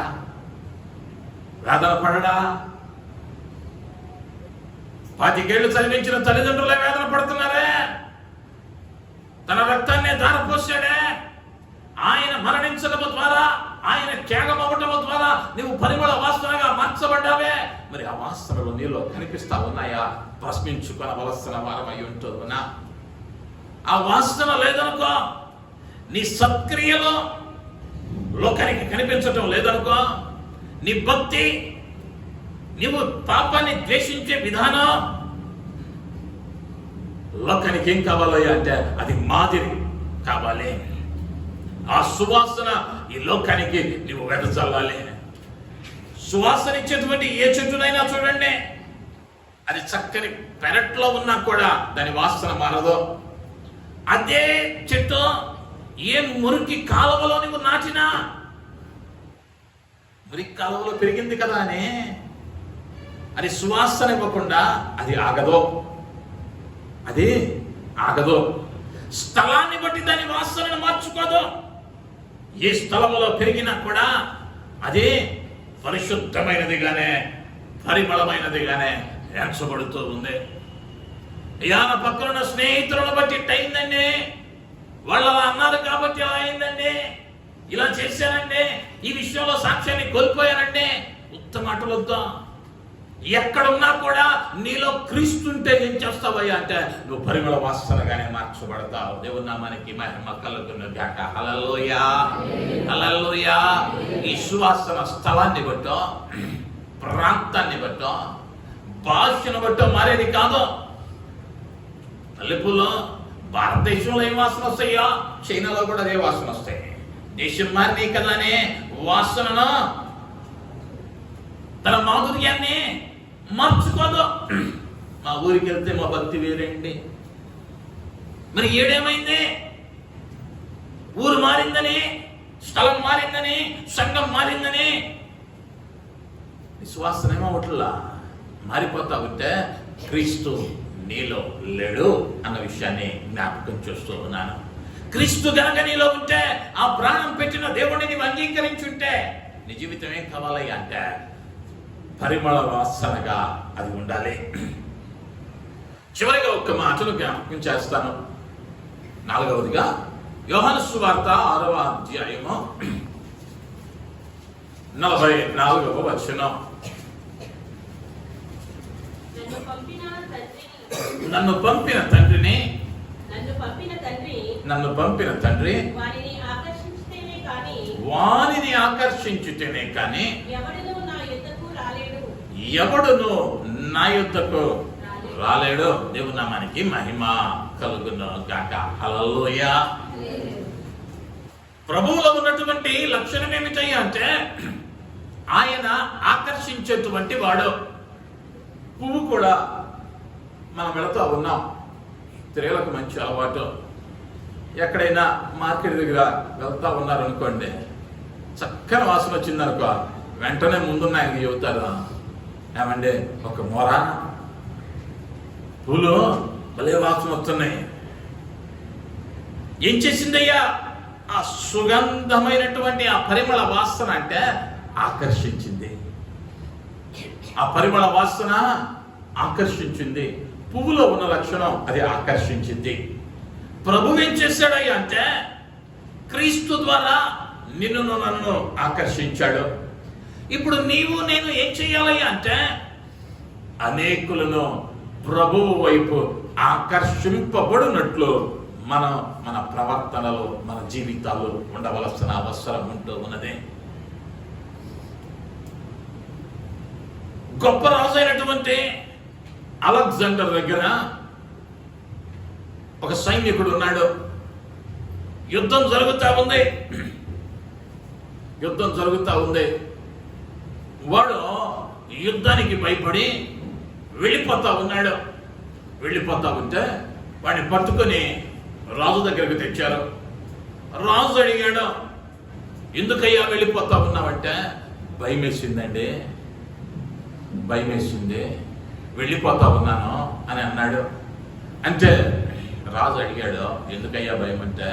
25 ఏళ్ళు చదివించిన తల్లిదండ్రులే వేదన పడుతున్నారే. తన రక్తాన్ని ధారపోసాడే. ఆయన మరణించడము ద్వారా, ఆయన త్యాగమవటము ద్వారా నువ్వు పరిమళ వాసనగా మార్చబడ్డావే. మరి ఆ వాసనలు నీలో కనిపిస్తా ఉన్నాయా? ప్రశ్నించుకొనవలసిన వారమై ఉంటున్నా. ఆ వాసన లేదనుకో, నీ సత్క్రియలో లోకానికి కనిపించటం లేదనుకో, నీ భక్తి, నువ్వు పాపాన్ని ద్వేషించే విధానం లోకానికి ఏం కావాలయ్యా అంటే అది మాదిరి కావాలి. ఆ సువాసన ఈ లోకానికి నువ్వు వెదజల్లాలి. సువాసన ఇచ్చేటువంటి ఏ చెట్టునైనా చూడండి, అది చక్కని పెరట్లో ఉన్నా కూడా దాని వాసన మారదు. అదే చెట్టు ఏ మురికి కాలువలో నువ్వు నాటినా, మురికి కాలువలో పెరిగింది కదా అని అది సువాసన ఇవ్వకుండా అది ఆగదు. స్థలాన్ని బట్టి దాని వాసనను మార్చుకోదు. ఏ స్థలంలో పెరిగినా కూడా అది పరిశుద్ధమైనదిగానే, పరిమళమైనదిగానే ఎంచబడుతూ ఉంది. ఇయాన పక్కన స్నేహితులను బట్టి అయిందండి, వాళ్ళు అలా అన్నారు కాబట్టి అలా అయిందండి, ఇలా చేశానండి, ఈ విషయంలో సాక్ష్యాన్ని కోల్పోయానండి. ఉత్తమ మాటలు వద్దా. ఎక్కడున్నా కూడా నీలో క్రీస్తుంటే ఏం చేస్తావయ్యా అంటే నువ్వు పరిమళ వాసనగానే మార్చబడతావు. దేవుని నామానికి మహిమ కలుగును గాక. హల్లెలూయా, హల్లెలూయా. ఈ సువాసన స్థలాన్ని బట్టో, ప్రాంతాన్ని బట్టో, భాషను బట్టో మారేది కాదు. మల్లెపూలు భారతదేశంలో ఏ వాసన వస్తాయో చైనాలో కూడా అదే వాసన వస్తాయి. దేశం మారినాయి కదా అనే వాసనను, తన మాధుర్యాన్ని మార్చుకోదు. మా ఊరికి వెళ్తే మా భక్తి వేరేండి. మరి ఏడేమైంది? ఊరు మారిందని, స్థలం మారిందని, సంఘం మారిందని విశ్వాసం ఏమవట్లా మారిపోతా ఉంటే క్రీస్తు నీలో లేడు అన్న విషయాన్ని జ్ఞాపకం చేస్తూ ఉన్నాను. క్రీస్తు గనక నీలో ఉంటే, ఆ ప్రాణం పెట్టిన దేవుడిని నీవు అంగీకరించుంటే నీ జీవితం ఏం కావాలయ్యా అంటే పరిమళ వాసనగా అది ఉండాలి. చివరిగా ఒక్క మాటను జ్ఞాపకం చేస్తాను. 4వదిగా యోహాను సువార్త 6వ అధ్యాయము 44వ వచనం. నన్ను పంపిన తండ్రి వారిని కానీ వానిని ఆకర్షించుటేనే కానీ ఎవడును నా యుద్ధకు రాలేడు. ఎవడును నా యుద్ధకు రాలేడు. దేవుని నామానికి మహిమ కలుగును గాక. హల్లెలూయా. ప్రభువులో ఉన్నటువంటి లక్షణం ఏమిటయ్యా అంటే ఆయన ఆకర్షించేటువంటి వాడు. పువ్వు కూడా మనం వెళుతూ ఉన్నాం, స్త్రీలకు మంచి అలవాటు. ఎక్కడైనా మార్కెట్ దగ్గర వెళ్తా ఉన్నారనుకోండి, చక్కని వాసన వచ్చిందనుకో, వెంటనే ముందున్న ఆయనకి చెబుతారు, ఏమండి ఒక మొర పూలు భలే వాసన వస్తున్నాయి. ఏం చేసిందయ్యా? ఆ సుగంధమైనటువంటి ఆ పరిమళ వాసన అంటే ఆకర్షించింది. ఆ పరిమళ వాసన ఆకర్షించింది. పువ్వులో ఉన్న లక్షణం అది ఆకర్షించింది. ప్రభు ఏం చేశాడయ్యా అంటే క్రీస్తు ద్వారా నిన్ను నన్ను ఆకర్షించాడు. ఇప్పుడు నీవు నేను ఏం చేయాలయ్యా అంటే అనేకులను ప్రభువు వైపు ఆకర్షింపబడినట్లు మనం మన ప్రవర్తనలో మన జీవితాల్లో ఉండవలసిన అవసరం ఉంటూ ఉన్నది. గొప్ప రాజు అయినటువంటి అలెగ్జాండర్ దగ్గర ఒక సైనికుడు ఉన్నాడు. యుద్ధం జరుగుతూ ఉంది. వాడు యుద్ధానికి భయపడి వెళ్ళిపోతా ఉంటే వాడిని పట్టుకొని రాజు దగ్గరికి తెచ్చారు. రాజు అడిగాడు, ఎందుకయ్యా వెళ్ళిపోతా ఉన్నావంటే భయం వేసింది వెళ్ళిపోతా ఉన్నాను అని అన్నాడు. అంటే రాజు అడిగాడు, ఎందుకయ్యా భయం అంటే,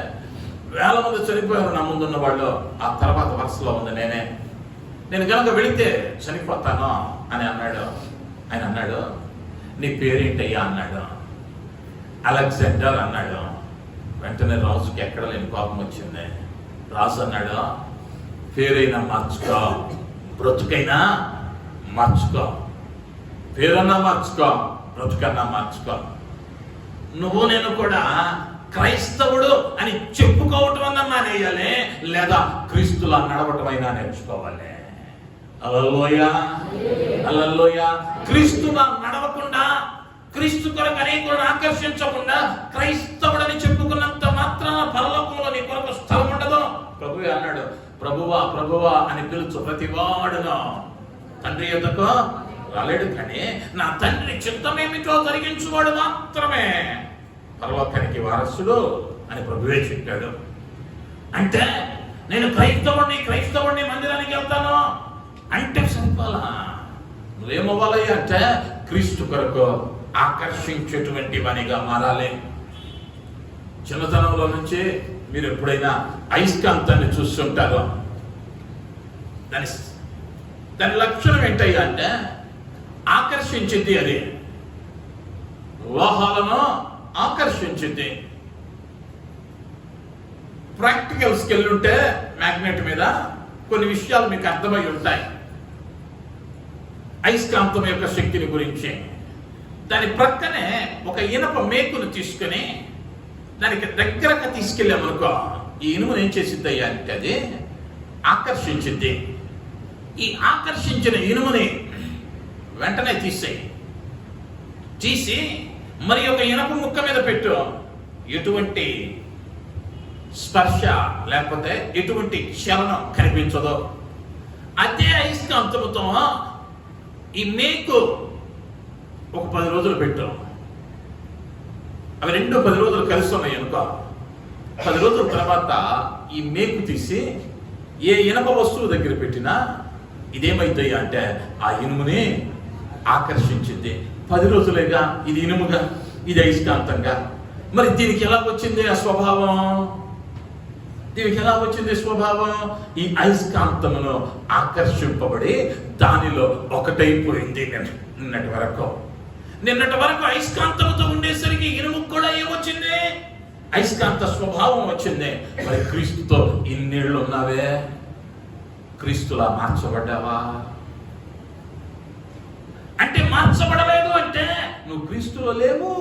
వేల మంది చనిపోయారు నా ముందున్న వాళ్ళు, ఆ తర్వాత వరుసలో ఉంది నేను కనుక వెళితే చనిపోతాను అని అన్నాడు. ఆయన అన్నాడు, నీ పేరేంటయ్యా అన్నాడు. అలెగ్జాండర్ అన్నాడు. వెంటనే రాజుకి ఎక్కడ లేని కోపం వచ్చింది. రాజు అన్నాడు, పేరైనా మార్చుకో, బ్రతుకైనా మార్చుకో, పేరన్నా మార్చుకో, బ్రతుకన్నా మార్చుకో. నువ్వు నేను కూడా క్రైస్తవుడు అని చెప్పుకోవటం అన్నా మానేయాలి, లేదా క్రీస్తులా నడవటం అయినా నేర్చుకోవాలి. హల్లెలూయా. క్రీస్తులా నడవకుండా, క్రీస్తు కొరకు అనేకులను ఆకర్షించకుండా క్రైస్తవుడని చెప్పుకున్నంత మాత్రాన పరలోకంలో నీ కొరకు స్థలం ఉండదు. ప్రభువే అన్నాడు, ప్రభువా అని పిలుచు ప్రతివాడును తండ్రి యొద్దకు రాలేడు, కానీ నా తండ్రి చిత్తమేమిటో జరిగించువాడు మాత్రమే పరలోకానికి వారసుడు అని ప్రభువే చెప్పాడు. అంటే నేను క్రైస్తవుడిని మందిరానికి వెళ్తాను అంటే సరిపోలా. నువ్వేమవ్వాలి అంటే క్రీస్తు కొరకు ఆకర్షించేటువంటి వానిగా మారాలి. చిన్నతనంలో నుంచి మీరు ఎప్పుడైనా అయస్కాంతాన్ని చూస్తుంటారో, దాని లక్షణం ఏంటయ్యా అంటే ఆకర్షించింది. అది లోహాలను ఆకర్షించింది. ప్రాక్టికల్ స్కిల్ ఉంటే మ్యాగ్నెట్ మీద కొన్ని విషయాలు మీకు అర్థమై ఉంటాయి. అయస్కాంతం యొక్క శక్తిని గురించి. దాని ప్రక్కనే ఒక ఇనప మేకును తీసుకుని దానికి దగ్గరకు తీసుకెళ్ళామనుకో, ఈ ఇనుమును ఏం చేసింది అయ్యా అంటే అది ఆకర్షించింది. ఈ ఆకర్షించిన ఇనుముని వెంటనే తీసి మరి ఒక ఇనప ముక్క మీద పెట్టు. ఎటువంటి స్పర్శ లేకపోతే ఎటువంటి చలనం కనిపించదు. అదే అయస్కాంతముతో ఈ మేకు ఒక 10 రోజులు పెట్టు. అవి 10 రోజులు కలిసి ఉన్నాయి అనుకో, 10 రోజుల తర్వాత ఈ మేకు తీసి ఏ ఇనప వస్తువు దగ్గర పెట్టినా ఇదేమైంది అంటే ఆ ఇనుముని ఆకర్షించింది. 10 రోజులేగా ఇది ఇనుముగా, ఇది అయస్కాంతంగా. మరి దీనికి ఎలా వచ్చింది ఆ స్వభావం? ఈ అయస్కాంతమును ఆకర్షింపబడి దానిలో ఒకటైపోయింది. నిన్నటి వరకు అయస్కాంతంతో ఉండేసరికి ఇనుముకు కూడా ఏమొచ్చింది? అయస్కాంత స్వభావం వచ్చింది. మరి క్రీస్తుతో ఇన్నేళ్ళు ఉన్నావే, క్రీస్తులా మార్చబడ్డావా అంటే మార్చబడలేదు అంటే నువ్వు క్రీస్తులో లేవు.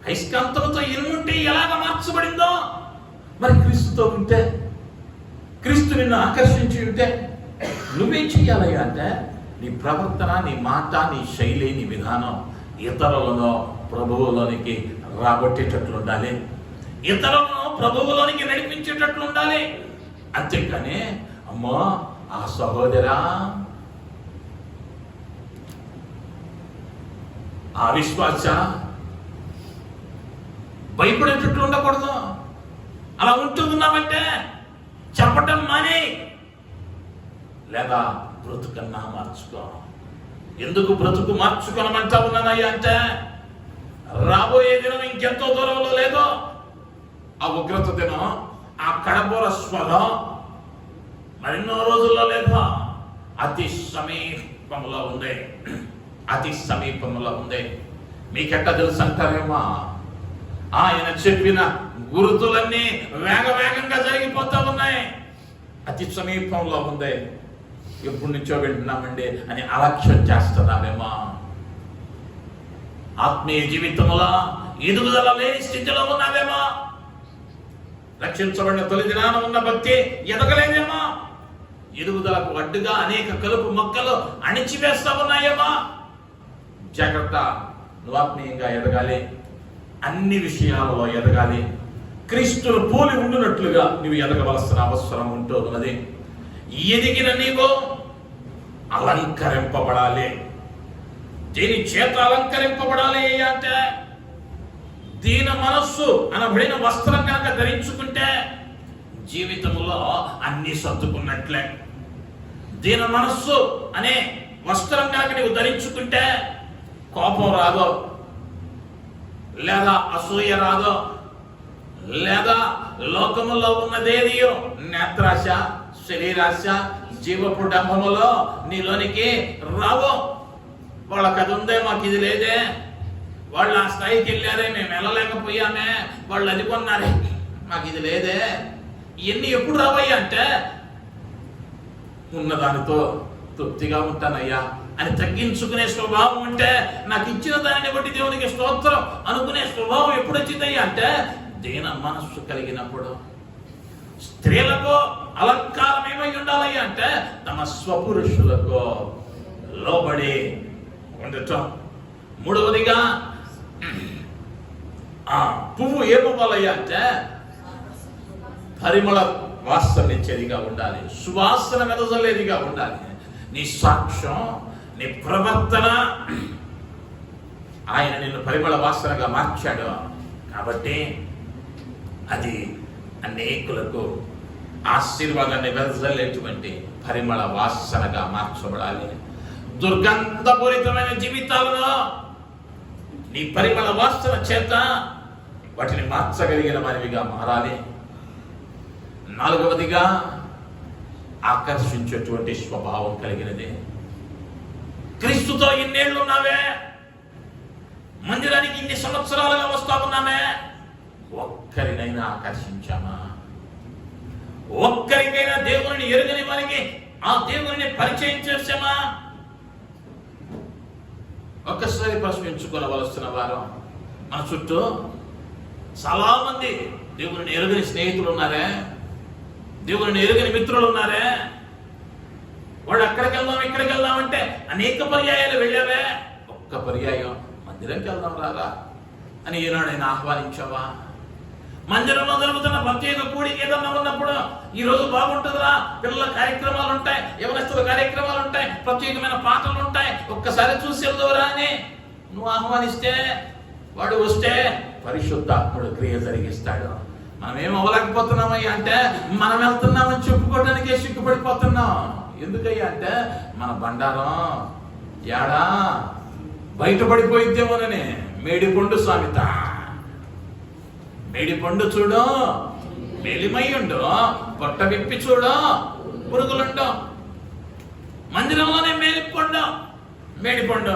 అయస్కాంతంతో ఇనుముంటే ఎలాగ మార్చబడిందో మరి క్రీస్తుతో ఉంటే క్రీస్తు నిన్ను ఆకర్షించి ఉంటే నువ్వేం చెయ్యాలయ్యా అంటే నీ ప్రవర్తన, నీ మాట, నీ శైలి, నీ విధానం ఇతరులను ప్రభువులోనికి రాబట్టేటట్లు ఉండాలి, ఇతరులను ప్రభువులోనికి నడిపించేటట్లు ఉండాలి. అంతేకాని అమ్మో ఆ సహోదరా, ఆ విశ్వాస భయపడేటట్లు ఉండకూడదు. అలా ఉంటున్నామంటే చెప్పటం మానే, లేదా బ్రతుకన్నా మార్చుకో. ఎందుకు బ్రతుకు మార్చుకోనమంటా ఉన్నానయ్యా అంటే రాబోయే దినం ఇంకెంతో దూరంలో లేదో. ఆ ఉగ్రత దినం, ఆ కడబోర స్వరం మరెన్నో రోజుల్లో లేదో, అతి సమీపంలో ఉంది, అతి సమీపంలో ఉంది. మీకెట్ట తెలుసు అంటారేమో, ఆయన చెప్పిన గుర్తులన్నీ వేగంగా జరిగిపోతా ఉన్నాయి. అతి సమీపంలో ఉంది, ఎప్పటి నుంచో వింటున్నామండి అని అలక్ష్యం చేస్తున్నామేమో. ఆత్మీయ జీవితంలో ఎదుగుదల లేని స్థితిలో ఉన్నావేమో. రక్షించబడిన తొలి దినాన ఉన్న భక్తి ఎదగలేదేమో. ఎదుగుదలకు అడ్డుగా అనేక కలుపు మొక్కలు అణిచివేస్తా ఉన్నాయేమో. జాగ్రత్త, నువ్వు ఆత్మీయంగా ఎదగాలి, అన్ని విషయాలలో ఎదగాలి. క్రీస్తును పోలి ఉండునట్లుగా నువ్వు ఎదగవలసిన అవసరం ఉంటున్నది. ఎదిగిన నీవు అలంకరింపబడాలి. దీని చేత అలంకరింపబడాలి అంటే దీన మనస్సు అనబడిన వస్త్రం కనుక ధరించుకుంటే జీవితంలో అన్ని సర్దుకున్నట్లే. దీన మనస్సు అనే వస్త్రం కనుక నీవు ధరించుకుంటే కోపం రాదో, లేదా అసూయ రాదో, లేదా లోకములో ఉన్నదేదియో నేత్రాశ, శరీరాశ, జీవపు డంబములో నీలోనికి రావో. వాళ్ళకి అది ఉందే, మాకు ఇది లేదే, వాళ్ళు ఆ స్థాయికి వెళ్ళారే, మేము వెళ్ళలేకపోయామే, వాళ్ళు అది కొన్నారే, మాకు ఇది లేదే. ఇవన్నీ ఎప్పుడు రావయ్యా అంటే ఉన్నదానితో తృప్తిగా ఉంటానయ్యా అని తగ్గించుకునే స్వభావం ఉంటే, నాకు ఇచ్చిన దానిని బట్టి దేవునికి స్తోత్రం అనుకునే స్వభావం ఎప్పుడు వచ్చిందయ్యా అంటే దీన మనస్సు కలిగినప్పుడు. స్త్రీలకు అలంకారం ఏమై ఉండాలయ్యా అంటే తమ స్వపురుషులకు లోబడి ఉండటం. మూడవదిగా పువ్వు ఏమవ్వాలయ్యా అంటే పరిమళ వాసననిచ్చేదిగా ఉండాలి, సువాసన వెదజల్లేదిగా ఉండాలి. నీ సాక్ష్యం, నీ ప్రవర్తన, ఆయన నిన్ను పరిమళ వాసనగా మార్చాడు కాబట్టి అది అనేకులకు ఆశీర్వాదాన్ని వెదజల్లేటువంటి పరిమళ వాసనగా మార్చబడాలి. దుర్గంధపూరితమైన జీవితాలలో నీ పరిమళ వాసన చేత వాటిని మార్చగలిగిన వారివిగా మారాలి. నాలుగవదిగా ఆకర్షించేటువంటి స్వభావం కలిగినది. క్రీస్తుతో ఇన్నేళ్ళు ఉన్నావే, మందిరానికి ఇన్ని సంవత్సరాలుగా వస్తా ఉన్నామే, ఒక్కరినైనా ఆకర్షించామా? ఒక్కరికైనా దేవుని ఎరుగని వారికి ఆ దేవుని పరిచయం చేసామా? ఒక్కసారి ప్రశ్నించుకోవలసిన వారు మన చుట్టూ చాలా మంది దేవుని ఎరుగని స్నేహితులు ఉన్నారే, దేవుని ఎరుగని మిత్రులు ఉన్నారే. వాడు అక్కడికి వెళ్దాం ఇక్కడికి వెళ్దాం అంటే అనేక పర్యాయాలు వెళ్ళావే, ఒక్క పర్యాయం మందిరంకి వెళ్దాం రారా అని ఏనాడైనా ఆహ్వానించావా? మందిరంలో జరుగుతున్న ప్రత్యేక కూడికి ఏదన్నా ఉన్నప్పుడు ఈ రోజు బాగుంటుందిరా, పిల్లల కార్యక్రమాలు ఉంటాయి, యవనస్తుల కార్యక్రమాలు ఉంటాయి, ప్రత్యేకమైన పాటలు ఉంటాయి, ఒక్కసారి చూసి వెళ్దావురా అని నువ్వు ఆహ్వానిస్తే వాడు వస్తే పరిశుద్ధాత్ముడు క్రియ జరిగిస్తాడు. మనం ఏం అవ్వలేకపోతున్నామయ్యా అంటే మనం వెళ్తున్నామని చెప్పుకోవడానికే సిగ్గుపడిపోతున్నాం. ఎందుకయ్యా అంటే మన బండారం యాడా బయటపడిపోయిద్దేమోనని. మేడిపండు సామెత, మేడిపండు చూడు మేలిమయ్యుండు, పొట్ట విప్పి చూడు పురుగులుండు. మందిరంలోనే మేడిపండు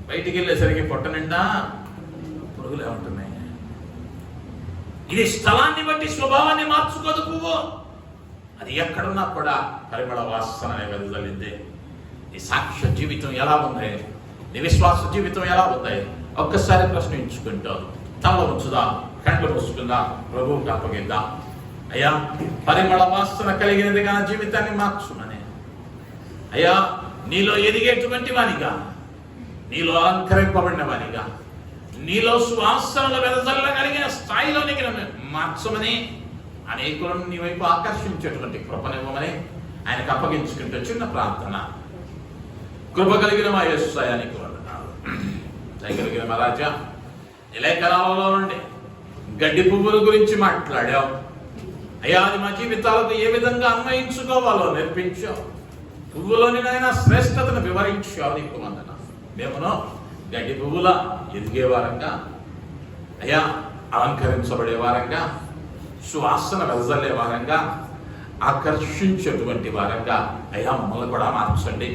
బయటికి వెళ్ళేసరికి పొట్ట నిండా పురుగులే ఉంటున్నాయి. ఇది స్థలాన్ని బట్టి స్వభావాన్ని మార్చుకోదు పువ్వు. అది ఎక్కడున్నా కూడా పరిమళ వాసన వెదజల్లింది. నీ సాక్ష్య జీవితం ఎలా ఉంది? నీ విశ్వాస జీవితం ఎలా ఉంది? ఒక్కసారి ప్రశ్నించుకుంటూ తల ఉంచుదా, కళ్ళు మూసుకుందా, ప్రభువుకి అప్పగిద్దాం. అయ్యా పరిమళ వాసన కలిగినదిగా నా జీవితాన్ని మార్చుమని. అయ్యా నీలో ఎదిగేటువంటి వానిగా, నీలో అలంకరింపబడిన వానిగా, నీలో సువాసనల వెదజల్లగలిగిన స్థాయిలోనికి నన్ను మార్చమని, అనేకులను నీ వైపు ఆకర్షించేటువంటి కృపనివ్వమని ఆయనకు అప్పగించుకుంటే చిన్న ప్రార్థన. కృప కలిగిన మా యేసయ్యానికి వందనాలు. దయగలిగిన మా రాజా, ఈ లేఖనాలలో నుండి గడ్డి పువ్వుల గురించి మాట్లాడావు అయ్యా. అది మా జీవితాలకు ఏ విధంగా అన్వయించుకోవాలో నేర్పించావు. పువ్వులోని నాయన శ్రేష్టతను వివరించావు. నీకు వందనాలు. మేమునో గడ్డి పువ్వుల ఎదిగే వారంగా అయ్యా, అలంకరించబడే వారంగా, సువాసన వెదజల్లే వారంగా, ఆకర్షించేటువంటి వారంగా అయ్యా మమ్మల్ని కూడా మార్చండి.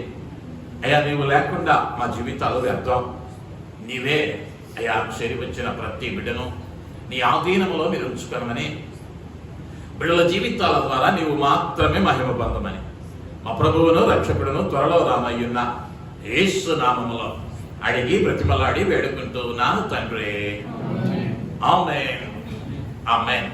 అయ్యా నీవు లేకుండా మా జీవితాలు వ్యర్థం. నీవే అయ్యా చేరి వచ్చిన ప్రతి బిడ్డను నీ ఆధీనములో మీరు ఉంచుకోమని, బిడ్డల జీవితాల ద్వారా నీవు మాత్రమే మహిమ పొందమని మా ప్రభువును రక్షకుడును త్వరలో రామయ్యున్న యేసు నామములో అడిగి బ్రతిమలాడి వేడుకుంటూ ఉన్నాను తండ్రి. ఆమేన్. ఆమేన్.